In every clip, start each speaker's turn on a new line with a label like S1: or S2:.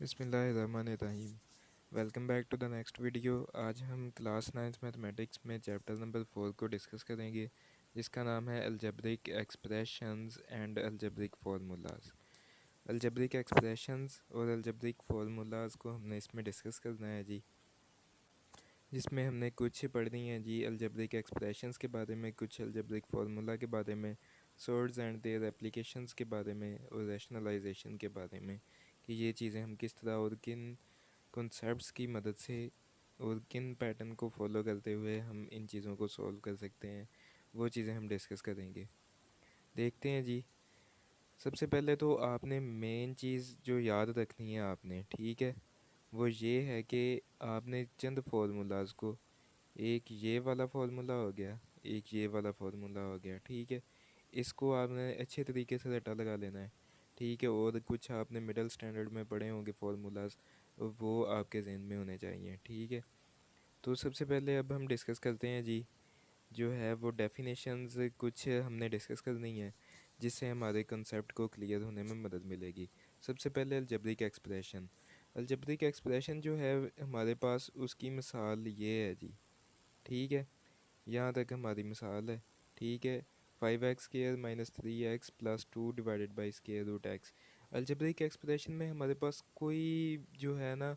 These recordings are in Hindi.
S1: बिस्मिल्लाहिर्रहमानिर्रहीम। Welcome back to the next video. आज हम क्लास 9th मैथमेटिक्स में चैप्टर नंबर 4 को डिस्कस करेंगे, जिसका नाम है algebraic expressions and algebraic formulas. Algebraic expressions और अलजेब्रिक फार्मूलाज को हमने इसमें डिस्कस करना है जी, जिसमें हमने कुछ पढ़नी है जी अलजेब्रिक एक्सप्रेशंस के बारे में, कुछ अलजेब्रिक फार्मूला के बारे में, सोर्स एंड देयर एप्लीकेशंस के बारे में और रैशनलाइजेशन के बारे में कि ये चीज़ें हम किस तरह और किन कॉन्सेप्ट्स की मदद से और किन पैटर्न को फॉलो करते हुए हम इन चीज़ों को सॉल्व कर सकते हैं, वो चीज़ें हम डिस्कस करेंगे। देखते हैं जी। सबसे पहले तो आपने मेन चीज़ जो याद रखनी है आपने, ठीक है, वो ये है कि आपने चंद फार्मूलाज को, एक ये वाला फार्मूला हो गया, एक ये वाला फार्मूला हो गया, ठीक है, इसको आपने अच्छे तरीके से रटा लगा लेना है, ठीक है। और कुछ आपने मिडिल स्टैंडर्ड में पढ़े होंगे फार्मूलाज, वो आपके जहन में होने चाहिए, ठीक है। तो सबसे पहले अब हम डिस्कस करते हैं जी, जो है वो डेफिनेशंस कुछ हमने डिस्कस करनी है, जिससे हमारे कंसेप्ट को क्लियर होने में मदद मिलेगी। सबसे पहले अलजेब्रिक एक्सप्रेशन। अलजेब्रिक एक्सप्रेशन जो है हमारे पास, उसकी मिसाल ये है जी, ठीक है, यहाँ तक हमारी मिसाल है, ठीक है। 5x² minus 3x plus 2 divided by square root x. Algebraic expression में हमारे पास कोई जो है ना,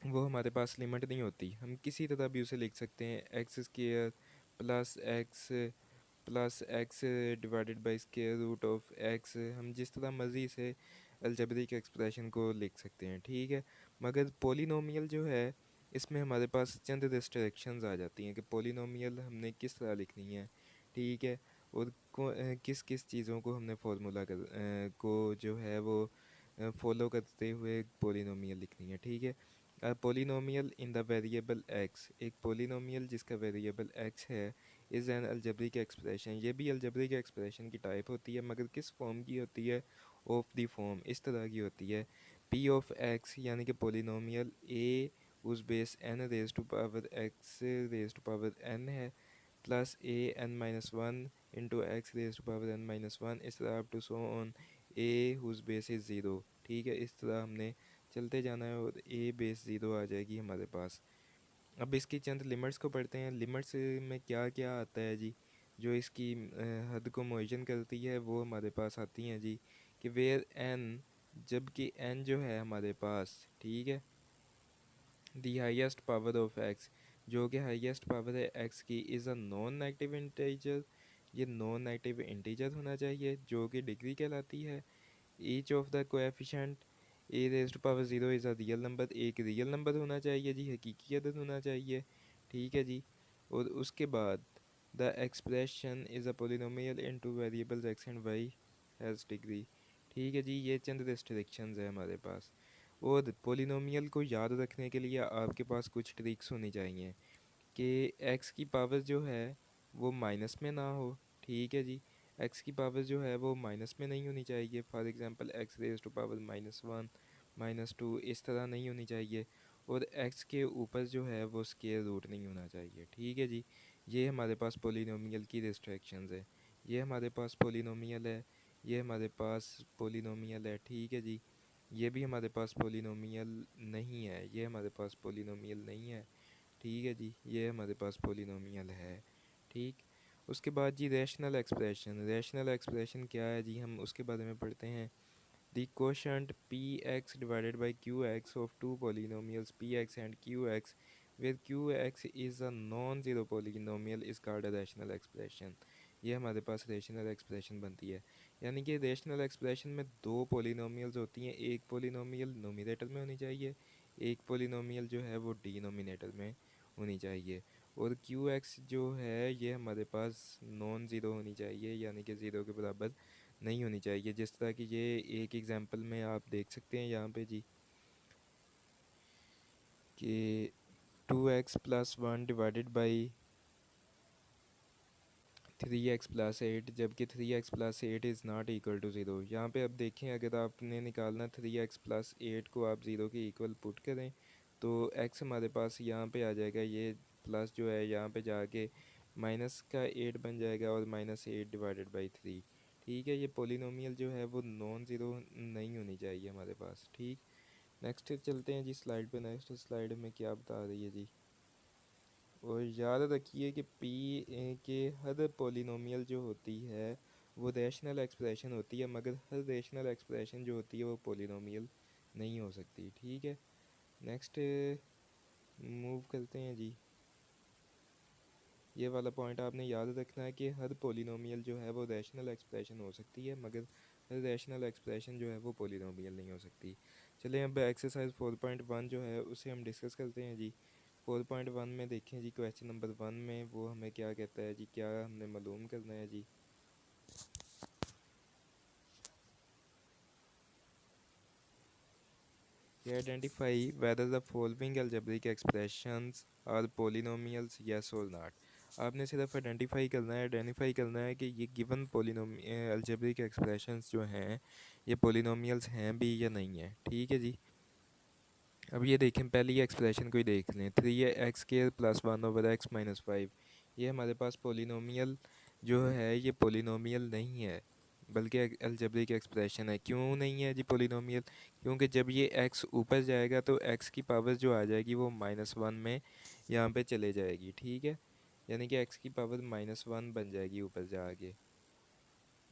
S1: वो हमारे पास लिमिट नहीं होती, हम किसी तरह भी उसे लिख सकते हैं। x² plus x divided by square root of x, हम जिस तरह मर्ज़ी से अलजेब्रिक एक्सप्रेशन को लिख सकते हैं, ठीक है। मगर पोलिनोमियल जो है, इसमें हमारे पास चंद रिस्ट्रिक्शंस आ जाती हैं कि पोलिनोमियल हमने किस तरह लिखनी है, ठीक है, और किस किस चीज़ों को हमने फार्मूला को जो है वो फॉलो करते हुए पोलिनोमियल लिखनी है, ठीक है। Polynomial in the variable x, एक पोलिनोमियल जिसका वेरिएबल एक्स है, इज़ एन अलजेब्रिक एक्सप्रेशन। ये भी अलजेब्रिक एक्सप्रेशन की टाइप होती है, मगर किस फॉर्म की होती है? ऑफ द फॉर्म इस तरह की होती है, पी ऑफ एक्स, यानी कि पोलिनोमियल ए उस base n raise to power x raise to power n है, plus a n minus one into x raise to power n minus one, इस तरह up to so on a whose base is zero, ठीक है। इस तरह हमने चलते जाना है और ए बेस ज़ीरो आ जाएगी हमारे पास। अब इसकी चंद लिमिट्स को पढ़ते हैं। लिमिट्स में क्या क्या आता है जी, जो इसकी हद को मुअय्यन करती है, वो हमारे पास आती हैं जी, कि वेयर एन, जबकि एन जो है हमारे पास, ठीक है, the highest power of x, जो कि हाईएस्ट पावर है एक्स की, is a non negative integer, ये नॉन नेगेटिव इंटीजर होना चाहिए, जो कि डिग्री कहलाती है। Each of the coefficient a raise to power zero is a real number, एक रियल नंबर होना चाहिए जी, हकीकी अदद होना चाहिए, ठीक है जी। और उसके बाद the expression is a polynomial in two variables x and y has degree, ठीक है जी। ये चंद रिस्ट्रिक्शंस है हमारे पास। और पोलिनोमियल को याद रखने के लिए आपके पास कुछ ट्रिक्स होनी चाहिए कि एक्स की पावर जो है वो माइनस में ना हो, ठीक है जी। एक्स की पावर जो है वो माइनस में नहीं होनी चाहिए। For example x raise to power minus one, minus two, इस तरह नहीं होनी चाहिए। और एक्स के ऊपर जो है वो स्केयर रूट नहीं होना चाहिए, ठीक है जी। ये हमारे पास पोलिनोमियल की रिस्ट्रिक्शंस है। ये हमारे पास पोलिनोमियल है, ये हमारे पास पोलिनोमियल है, ठीक है जी। ये भी हमारे पास पोलिनोमियल नहीं है, ये हमारे पास पोलिनोमियल नहीं है, ठीक है जी। ये हमारे पास पोलिनोमियल है, ठीक। उसके बाद जी रैशनल एक्सप्रेशन। रैशनल एक्सप्रेशन क्या है जी, हम उसके बारे में पढ़ते हैं। The quotient p x divided by q x of two polynomials p x and q x, where q x is a non zero polynomial is called a rational expression. ये हमारे पास रैशनल एक्सप्रेशन बनती है। यानी कि रैशनल एक्सप्रेशन में दो पोलिनोमियल्स होती हैं, एक पोलिनोमियल नोमिनेटर में होनी चाहिए, एक पोलिनोमियल जो है वो डिनोमिनेटर में होनी चाहिए। और क्यू एक्स जो है ये हमारे पास नॉन ज़ीरो होनी चाहिए, यानी कि ज़ीरो के बराबर नहीं होनी चाहिए। जिस तरह की ये एक एग्जांपल में आप देख सकते हैं यहाँ पे जी, कि 2x plus one divided by 3x plus eight, जबकि 3x plus eight is not equal to zero. यहाँ पे अब देखें, अगर आपने निकालना 3x प्लस एट को आप ज़ीरो के इक्वल पुट करें, तो x हमारे पास यहाँ पे आ जाएगा, ये प्लस जो है यहाँ पे जाके माइनस का एट बन जाएगा, और minus eight divided by three, ठीक है। ये पोलिनोमियल जो है वो नॉन ज़ीरो नहीं होनी चाहिए हमारे पास, ठीक। नेक्स्ट चलते हैं जी स्लाइड पे। नेक्स्ट स्लाइड में क्या बता रही है जी। और याद रखिए कि पी के हर पोलिनोमियल जो होती है वो रैशनल एक्सप्रेशन होती है, मगर हर रैशनल एक्सप्रेशन जो होती है वो पोलिनोमियल नहीं हो सकती। ठीक है, नेक्स्ट मूव करते हैं जी। ये वाला पॉइंट आपने याद रखना है कि हर पोलिनोमियल जो है वो रैशनल एक्सप्रेशन हो सकती है, मगर हर रैशनल एक्सप्रेशन जो है वो पोलिनोमियल नहीं हो सकती। चलिए अब एक्सरसाइज 4.1 जो है उसे हम डिस्कस करते हैं जी। 4.1 में देखें जी, क्वेश्चन नंबर 1 में वो हमें क्या कहता है जी, क्या हमने मालूम करना है जी। Identify whether the following algebraic expressions are polynomials yes और नॉट। आपने सिर्फ आइडेंटिफाई करना है कि ये गिवन अलजेब्रिक एक्सप्रेशंस जो हैं ये पोलिनोमियल्स हैं भी या नहीं है। ठीक है जी। अब ये देखें, पहली एक्सप्रेशन को ही देख लें। 3x² + 1/x - 5, ये हमारे पास पोलिनोमियल जो है ये पोलिनोमियल नहीं है, बल्कि अलजेब्रिक एक्सप्रेशन है। क्यों नहीं है जी पोलिनोमियल? क्योंकि जब ये x ऊपर जाएगा तो x की पावर जो आ जाएगी वो -1 में यहाँ पे चले जाएगी। ठीक है, यानी कि x की पावर -1 बन जाएगी ऊपर जाके।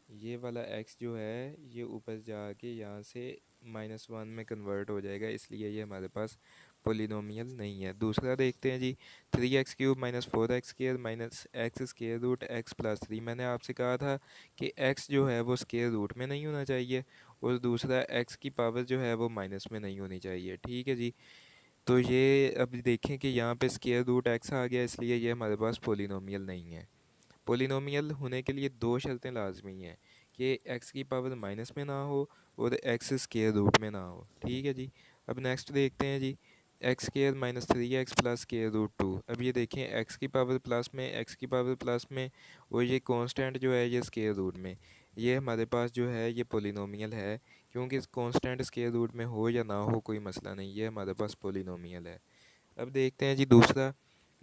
S1: ये वाला x जो है ये ऊपर जाके यहाँ से -1 में कन्वर्ट हो जाएगा, इसलिए ये हमारे पास पोलिनोमियल नहीं है। दूसरा देखते हैं जी। 3x³ - 4x² - x²√x + 3। मैंने आपसे कहा था कि x जो है वो स्क्वायर रूट में नहीं होना चाहिए, और दूसरा x की पावर जो है वो माइनस में नहीं होनी चाहिए। ठीक है जी। तो ये अब देखें कि यहाँ पे √x आ गया, इसलिए ये हमारे पास पोलिनोमियल नहीं है। पोलिनोमियल होने के लिए दो शर्तें लाजमी हैं कि x की पावर माइनस में ना हो और x स्क्वायर रूट में ना हो। ठीक है जी। अब नेक्स्ट देखते हैं जी। x² - 3x + square root 2। अब ये देखें, x की पावर प्लस में, x की पावर प्लस में, और ये कांस्टेंट जो है ये स्क्वायर रूट में। ये हमारे पास जो है ये पोलिनोमियल है, क्योंकि कांस्टेंट स्क्वायर रूट में हो या ना हो कोई मसला नहीं, ये हमारे पास पोलिनोमियल है। अब देखते हैं जी दूसरा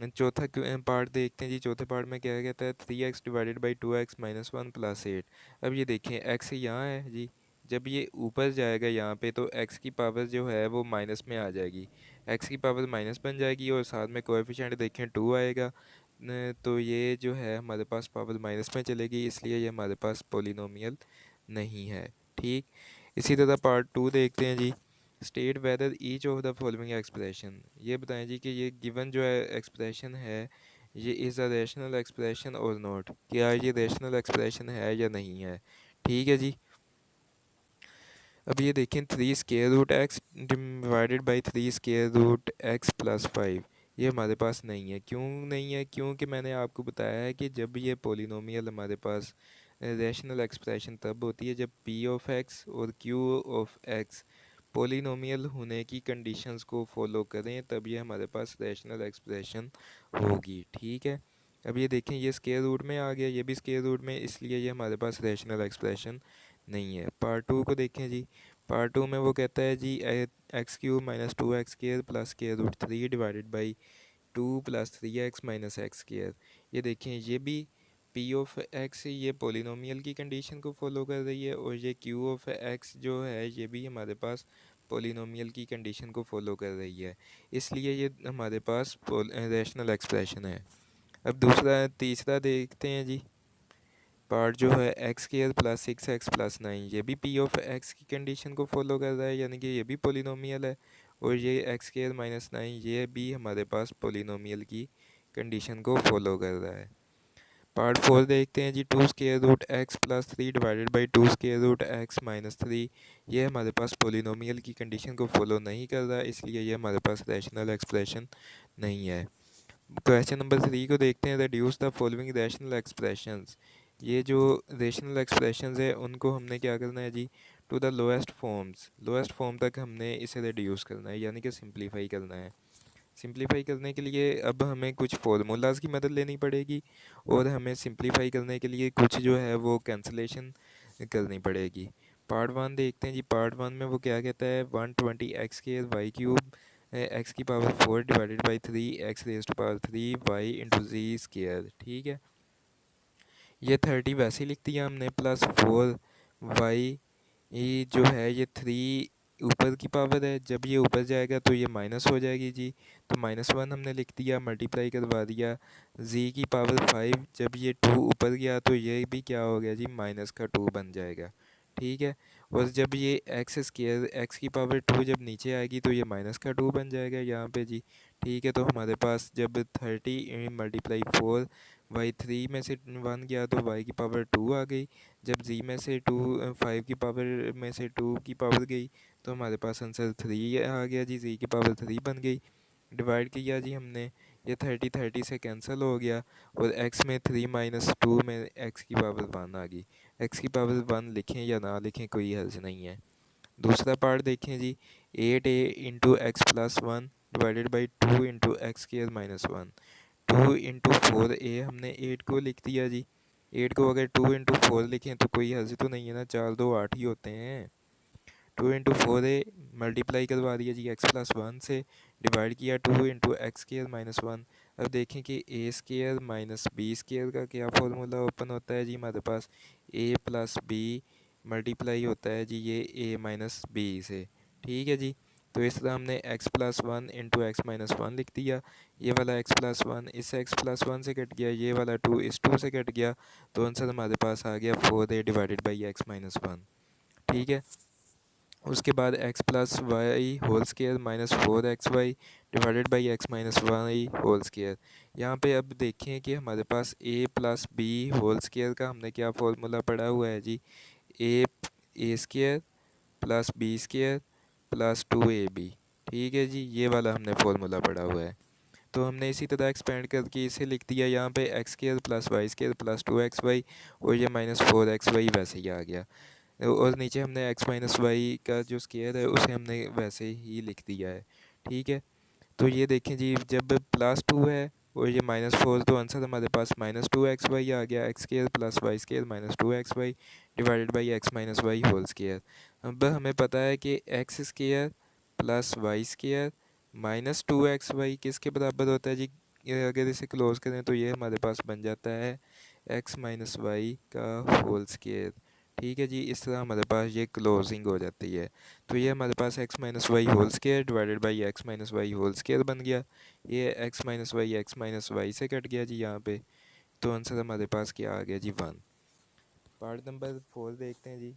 S1: चौथा पार्ट देखते हैं जी। चौथे पार्ट में क्या कहता है, 3x/2x - 1 + 8। अब ये देखें, x यहाँ है जी, जब ये ऊपर जाएगा यहाँ पे तो x की पावर जो है वो माइनस में आ जाएगी, x की पावर माइनस बन जाएगी, और साथ में कोएफिशिएंट देखें 2 आएगा। तो ये जो है हमारे पास पावर माइनस में चलेगी, इसलिए ये हमारे पास पोलिनोमियल नहीं है। ठीक, इसी तरह पार्ट 2 देखते हैं जी। State whether each of the following expression. ये बताएं जी कि ये गिवन जो है एक्सप्रेशन है ये इज़ अ रैशनल एक्सप्रेशन और नॉट, क्या ये रैशनल एक्सप्रेशन है या नहीं है। ठीक है जी। अब ये देखें, 3√x / 3√x + 5, ये हमारे पास नहीं है। क्यों नहीं है? क्योंकि मैंने आपको बताया है कि जब ये पोलिनोमियल हमारे पास रैशनल एक्सप्रेशन तब होती है जब p ऑफ x और q ऑफ x पोलिनोमियल होने की कंडीशंस को फॉलो करें, तब ये हमारे पास रैशनल एक्सप्रेशन होगी। ठीक है, अब ये देखें, ये स्क्वायर रूट में आ गया, ये भी स्क्वायर रूट में, इसलिए ये हमारे पास रैशनल एक्सप्रेशन नहीं है। पार्ट 2 को देखें जी। पार्ट 2 में वो कहता है जी x³ - 2x² + square root 3 / 2 + 3x - x²। ये देखें, ये भी p ऑफ x ये पोलिनोमियल की कंडीशन को फॉलो कर रही है, और ये q ऑफ x जो है ये भी हमारे पास पोलिनोमियल की कंडीशन को फॉलो कर रही है, इसलिए ये हमारे पास रैशनल एक्सप्रेशन है। अब तीसरा देखते हैं जी। पार्ट जो है x² + 6x + 9, ये भी p ऑफ x की कंडीशन को फॉलो कर रहा है, यानी कि ये भी पोलिनोमियल है, और ये x² - 9 ये भी हमारे पास पोलिनोमियल की कंडीशन को फॉलो कर रहा है। पार्ट 4 देखते हैं जी। 2√x + 3 / 2√x - 3, ये हमारे पास पोलिनोमियल की कंडीशन को फॉलो नहीं कर रहा है, इसलिए ये हमारे पास रैशनल एक्सप्रेशन नहीं है। क्वेश्चन नंबर 3 को देखते हैं। Reduce the following rational expressions. ये जो रैशनल एक्सप्रेशंस है उनको हमने क्या करना है जी, टू द लोएस्ट फॉर्म तक हमने इसे रिड्यूस करना है, यानी कि सिंप्लीफाई करना है। सिंप्लीफाई करने के लिए अब हमें कुछ फार्मूलाज की मदद लेनी पड़ेगी, और हमें सिंप्लीफाई करने के लिए कुछ जो है वो कैंसलेशन करनी पड़ेगी। पार्ट 1 देखते हैं जी। पार्ट 1 में वो क्या कहता है, 120x² x की पावर 4 / 3 x⁻³ y/z²। ठीक है, ये 30 वैसे ही लिख दिया हमने, +4 y, ये जो है ये 3 ऊपर की पावर है, जब ये ऊपर जाएगा तो ये माइनस हो जाएगी जी। तो -1 हमने लिख दिया, मल्टीप्लाई करवा दिया z की पावर 5, जब ये 2 ऊपर गया तो ये भी क्या हो गया जी, -2 बन जाएगा। ठीक है। और जब ये एक्स स्केयर एक्स की पावर 2 जब नीचे आएगी तो ये -2 बन जाएगा यहाँ पे जी। ठीक है। तो हमारे पास जब 30 मल्टीप्लाई 4 वाई 3 में से 1 गया तो वाई की पावर 2 आ गई। जब जी में से 5 की पावर में से 2 की पावर गई तो हमारे पास आंसर 3 आ गया जी, जी की पावर 3 बन गई। डिवाइड किया जी हमने, ये 30 से कैंसिल हो गया और x में 3 - 2 में x की पावर 1 आ गई। x की पावर 1 लिखें या ना लिखें कोई हर्ज नहीं है। दूसरा पार्ट देखें जी, 8a into x plus 1 divided by 2 into x square -1। 2 into 4a हमने 8 को लिख दिया जी। 8 को अगर 2 इंटू 4 लिखें तो कोई हर्ज तो नहीं है ना, 4 2 8 ही होते हैं। 2 इंटू 4a मल्टीप्लाई करवा दिया जी एक्स प्लस 1 से, डिवाइड किया 2 इंटू एक्स स्केयर -1। अब देखें कि ए स्केयर माइनस बी स्केयर का क्या फॉर्मूला ओपन होता है जी हमारे पास, ए प्लस बी मल्टीप्लाई होता है जी ये ए माइनस बी से। ठीक है जी। तो इस तरह हमने x plus 1 into x minus 1 लिख दिया। ये वाला x प्लस 1 इस x प्लस 1 से कट गया, ये वाला 2 इस 2 से कट गया, तो आंसर हमारे पास आ गया 4a divided by x minus 1। ठीक है। उसके बाद x plus y whole square -4xy divided by x minus y whole square. यहाँ पे अब देखें कि हमारे पास a plus b whole square का हमने क्या फॉर्मूला पढ़ा हुआ है जी, a square plus b square plus 2ab। ठीक है जी, ये वाला हमने फॉर्मूला पढ़ा हुआ है। तो हमने इसी तरह एक्सपेंड करके इसे लिख दिया यहाँ पे x square plus y square plus 2xy, और ये -4xy वैसे ही आ गया। और नीचे हमने x माइनस वाई का जो स्केयर है उसे हमने वैसे ही लिख दिया है। ठीक है। तो ये देखें जी, जब +2 है और ये -4, तो आंसर हमारे पास -2xy आ गया, x square plus y square -2xy divided by x minus y whole square. अब हमें पता है कि x square plus y square -2xy किसके बराबर होता है जी, ये अगर इसे क्लोज करें तो ये हमारे पास बन जाता है एक्स माइनस वाई का होल स्केयर। ठीक है जी, इस तरह हमारे पास ये क्लोजिंग हो जाती है। तो ये हमारे पास x minus y whole square divided by x minus y whole square बन गया। ये एक्स माइनस वाई से कट गया जी यहाँ पे, तो आंसर हमारे पास क्या आ गया जी, 1। पार्ट नंबर 4 देखते हैं जी।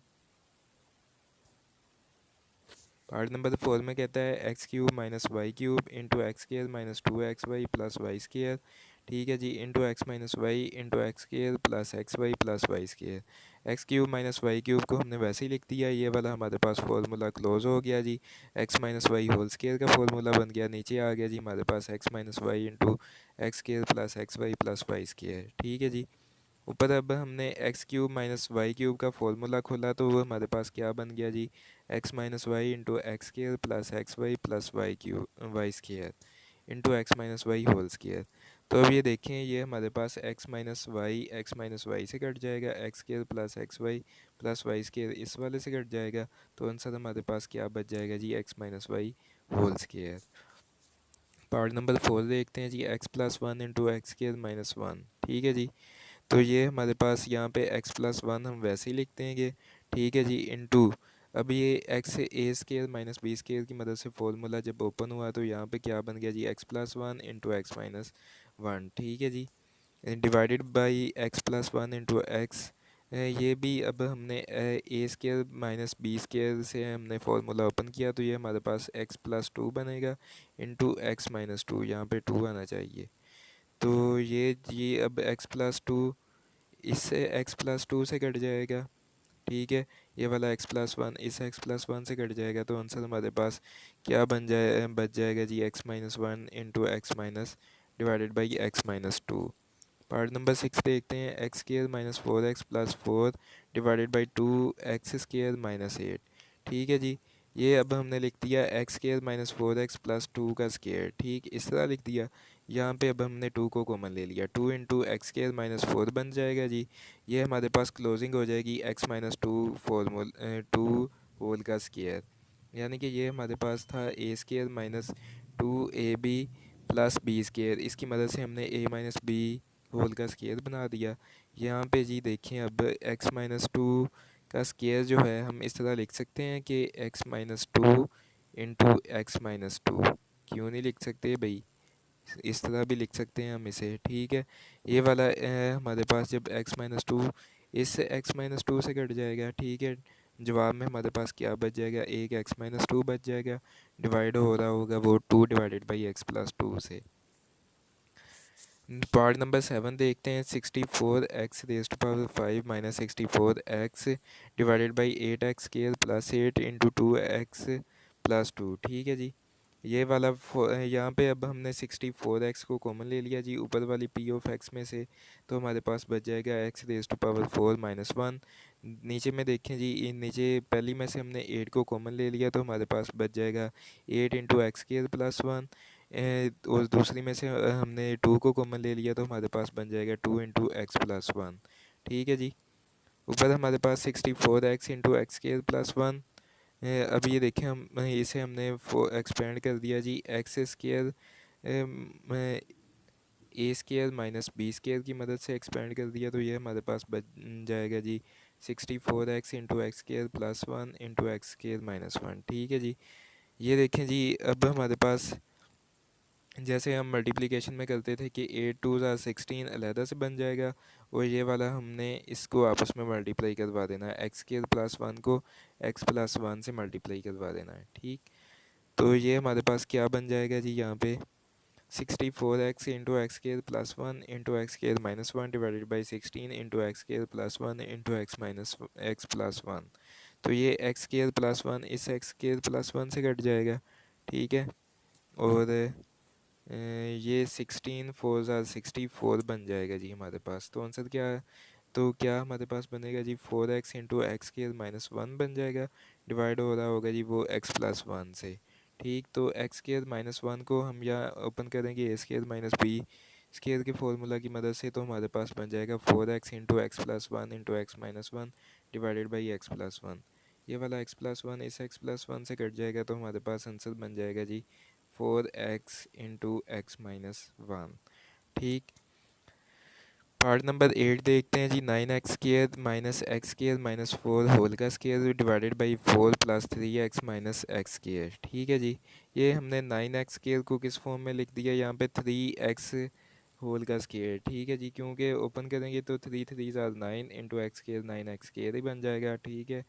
S1: पार्ट नंबर 4 में कहता है x cube minus y cube into x square -2xy plus y square. ठीक है जी, into x minus y into x square plus x y plus y square. X cube minus y cube को हमने वैसे ही लिख दिया, ये वाला हमारे पास फार्मूला क्लोज हो गया जी। X minus y whole square का फार्मूला बन गया, नीचे आ गया जी हमारे पास x minus y into x square plus x y plus y square. ठीक है जी। ऊपर अब हमने x cube minus y cube का फॉर्मूला खोला तो वो हमारे पास क्या बन गया जी, x minus y into x square plus x y plus y cube y square into x minus y whole square. तो अब ये देखें, ये हमारे पास एक्स माइनस वाई से कट जाएगा, x square plus y square इस वाले से कट जाएगा, तो आंसर हमारे पास क्या बच जाएगा जी, x minus y whole square. Part number 4 देखते हैं जी, x plus 1 into x square -1। ठीक है जी। तो ये हमारे पास यहाँ पे x प्लस 1 हम वैसे ही लिखते हैं कि, ठीक है जी, इनटू अब ये x ए स्केयर माइनस बी स्केयर की मदद से फॉर्मूला जब ओपन हुआ तो यहाँ पे क्या बन गया जी, x plus 1 into x minus 1। ठीक है जी। Divided by x plus 1 into x, ये भी अब हमने a square minus b square से हमने फार्मूला ओपन किया तो ये हमारे पास x प्लस 2 बनेगा इंटू एक्स माइनस 2, यहाँ पे 2 आना चाहिए। तो ये अब x प्लस 2 इससे x प्लस 2 से कट जाएगा। ठीक है। ये वाला x प्लस 1 इस x प्लस 1 से कट जाएगा, तो आंसर हमारे पास क्या बच जाएगा जी, x minus 1 into x minus divided by x minus 2। Part number 6 देखते हैं, x square -4x plus 4 divided by 2x square -8। ठीक है जी। ये अब हमने लिख दिया एक्स स्केयर -4x प्लस 2 का स्केयर, ठीक इस तरह लिख दिया। यहाँ पे अब हमने 2 को कॉमन ले लिया, 2 इंटू एक्स स्केयर -4 बन जाएगा जी। ये हमारे पास क्लोजिंग हो जाएगी एक्स माइनस 2 होल का स्केयर, यानी कि ये हमारे पास था a square -2ab plus b square, इसकी मदद से हमने a माइनस बी होल का स्केयर बना दिया। यहाँ पे जी देखें, अब x माइनस 2 का स्केयर जो है हम इस तरह लिख सकते हैं कि x-2 इंटू x-2। क्यों नहीं लिख सकते भाई, इस तरह भी लिख सकते हैं हम इसे, ठीक है। ये वाला हमारे पास जब x-2 इस x-2 से कट जाएगा, ठीक है। जवाब में हमारे पास क्या बच जाएगा, एक x-2 बच जाएगा, डिवाइड हो रहा होगा वो 2 डिवाइडेड बाई x+2 से। पार्ट नंबर 7 देखते हैं। 64x⁵ minus 64x divided by 8x square plus 8 into 2x+2, ठीक है जी। ये वाला यहाँ पे अब हमने 64x को कॉमन ले लिया जी ऊपर वाली p ऑफ x में से, तो हमारे पास बच जाएगा x⁴ - 1। नीचे में देखें जी, नीचे पहली में से हमने 8 को कॉमन ले लिया तो हमारे पास बच जाएगा 8 इंटू x²+1। और दूसरी में से हमने 2 को कॉमन ले लिया तो हमारे पास बन जाएगा 2 इंटू x+1, ठीक है जी। ऊपर हमारे पास 64x इंटू x²+1। अब ये देखें, हम इसे हमने एक्सपेंड कर दिया जी x² a² माइनस b² की मदद से एक्सपेंड कर दिया, तो ये हमारे पास बच जाएगा जी 64x into x² + 1 into x²-1, ठीक है जी। ये देखें जी, अब हमारे पास जैसे हम मल्टीप्लिकेशन में करते थे कि 8 2 16 अलहदा से बन जाएगा, और ये वाला हमने इसको आपस में मल्टीप्लाई करवा देना है, x² + 1 को x+1 से मल्टीप्लाई करवा देना है, ठीक। तो ये हमारे पास क्या बन जाएगा जी, यहाँ पे 64x into x² + 1 into x²-1 divided by 16 into x² + 1 into x+1। तो ये x² + 1 इस x² + 1 से कट जाएगा, ठीक है। और ये 16 4 * 64 बन जाएगा जी हमारे पास। तो आंसर क्या है, तो क्या हमारे पास बनेगा जी 4x इंटू x² - 1 बन जाएगा, डिवाइड हो रहा होगा जी वो x+1 से, ठीक। तो x² - 1 को हम यहाँ ओपन करेंगे a² - b² के फॉर्मूला की मदद से, तो हमारे पास बन जाएगा 4x into x+1 into x-1 divided by x+1। ये वाला x+1 इस x+1 से कट जाएगा, तो हमारे पास आंसर बन जाएगा जी 4x इंटू x-1, ठीक। पार्ट नंबर 8 देखते हैं जी। 9x² माइनस x² - 4 होल का square divided by 4 + 3x - x², ठीक है जी। ये हमने 9x² को किस फॉर्म में लिख दिया, यहाँ पे 3x होल का स्केयर, ठीक है जी। क्योंकि ओपन करेंगे तो 3 3 * 9 इंटू x² 9x² ही बन जाएगा, ठीक है।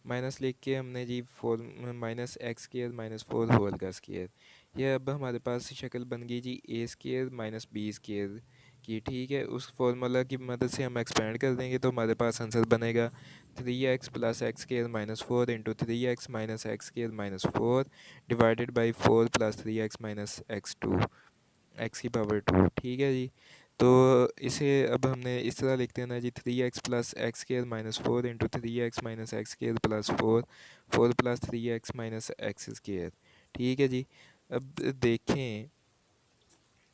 S1: माइनस लिख के हमने जी 4 माइनस x² - 4 होल का स्केयर। ये अब हमारे पास शक्ल बन गई जी a² - b² की, ठीक है। उस फॉर्मूला की मदद से हम एक्सपेंड कर देंगे, तो हमारे पास आंसर बनेगा 3x + x² - 4 into 3x - x² - 4 divided by 4 + 3x - x2 x⁴, ठीक है जी। तो इसे अब हमने इस तरह लिख देना जी 3x + x² - 4 into 3x - x² + 4 4 + 3x - x², ठीक है जी। अब देखें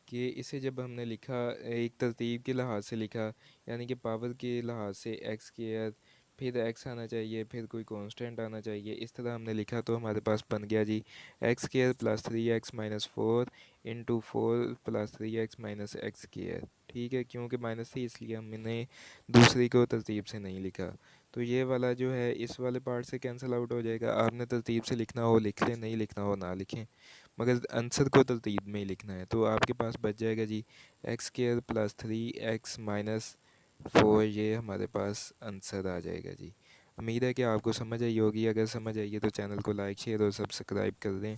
S1: कि इसे जब हमने लिखा एक तरतीब के लिहाज से लिखा, यानी कि पावर के लिहाज से एक्स स्क्वायर, फिर एक्स आना चाहिए, फिर कोई कांस्टेंट आना चाहिए, इस तरह हमने लिखा, तो हमारे पास बन गया जी x² + 3x - 4 into 4 + 3x - x², ठीक है। क्योंकि माइनस थी इसलिए हमने दूसरी को तरतीब से नहीं लिखा। तो ये वाला जो है इस वाले पार्ट से कैंसिल आउट हो जाएगा। आपने तरतीब से लिखना हो लिख लें, नहीं लिखना हो ना लिखें, मगर आंसर को तरतीब में ही लिखना है। तो आपके पास बच जाएगा जी x² + 3x - 4, ये हमारे पास आंसर आ जाएगा जी। उम्मीद है कि आपको समझ आई होगी। अगर समझ आई है तो चैनल को लाइक शेयर और सब्सक्राइब कर दें।